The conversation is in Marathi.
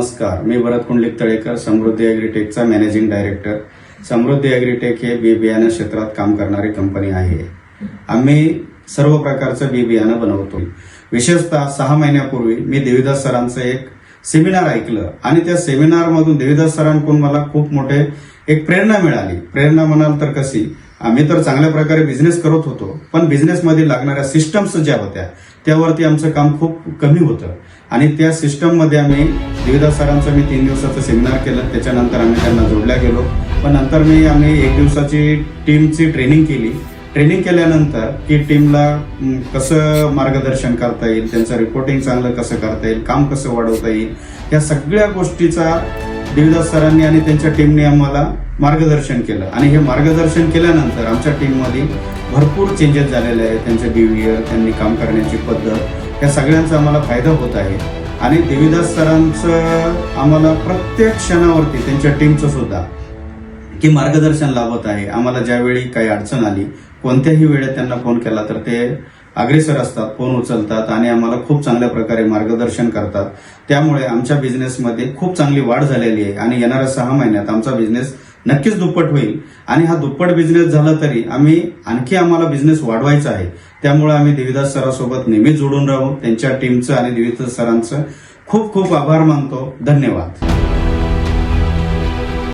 नमस्कार, मी भरत कुंडलिक तळेकर, समृद्धी ॲग्रीटेकचा मॅनेजिंग डायरेक्टर. समृद्धी ॲग्रीटेक हे बी बियाणं क्षेत्रात काम करणारी कंपनी आहे. आम्ही सर्व प्रकारचं बी बियाणं बनवतो. विशेषतः 6 महिन्यापूर्वी मी देवीदास सरांचं एक सेमिनार ऐकलं आणि त्या सेमिनारमधून देवीदास सरांकडून मला खूप मोठे एक प्रेरणा मिळाली. प्रेरणा म्हणाल तर कशी, आम्ही तर चांगल्या प्रकारे बिझनेस करत होतो, पण बिझनेसमध्ये लागणाऱ्या सिस्टम्स ज्या होत्या त्यावरती आमचं काम खूप कमी होतं आणि त्या सिस्टममध्ये आम्ही देवीदास सरांचं मी 3 दिवसाचं सेमिनार केलं. त्याच्यानंतर आम्ही त्यांना जोडल्या गेलो. पण नंतर आम्ही 1 दिवसाची टीमची ट्रेनिंग केली. ट्रेनिंग केल्यानंतर की टीमला कसं मार्गदर्शन करता येईल, त्यांचं रिपोर्टिंग चांगलं कसं करता येईल, काम कसं वाढवता येईल, या सगळ्या गोष्टीचा देवीदास सरांनी आणि त्यांच्या टीमने आम्हाला मार्गदर्शन केलं. आणि हे मार्गदर्शन केल्यानंतर आमच्या टीममध्ये भरपूर चेंजेस झालेले आहेत. त्यांचं बिहेवियर, त्यांनी काम करण्याची पद्धत, या सगळ्यांचा आम्हाला फायदा होत आहे. आणि देवीदास सरांचं आम्हाला प्रत्येक क्षणावरती त्यांच्या टीमचं सुद्धा की मार्गदर्शन लाभत आहे. आम्हाला ज्यावेळी काही अडचण आली, कोणत्याही वेळेत त्यांना फोन केला तर ते अग्रेसर असतात, फोन उचलतात आणि आम्हाला खूप चांगल्या प्रकारे मार्गदर्शन करतात. त्यामुळे आमच्या बिझनेसमध्ये खूप चांगली वाढ झालेली आहे आणि येणाऱ्या 6 महिन्यात आमचा बिझनेस नक्कीच दुप्पट होईल. आणि हा दुप्पट बिझनेस झाला तरी आणखी आम्हाला बिझनेस वाढवायचा आहे. त्यामुळे आम्ही देवीदास सरांसोबत नेहमीच जोडून राहू. त्यांच्या टीमचं आणि देवीदास सरांचं खूप खूप आभार मानतो. धन्यवाद.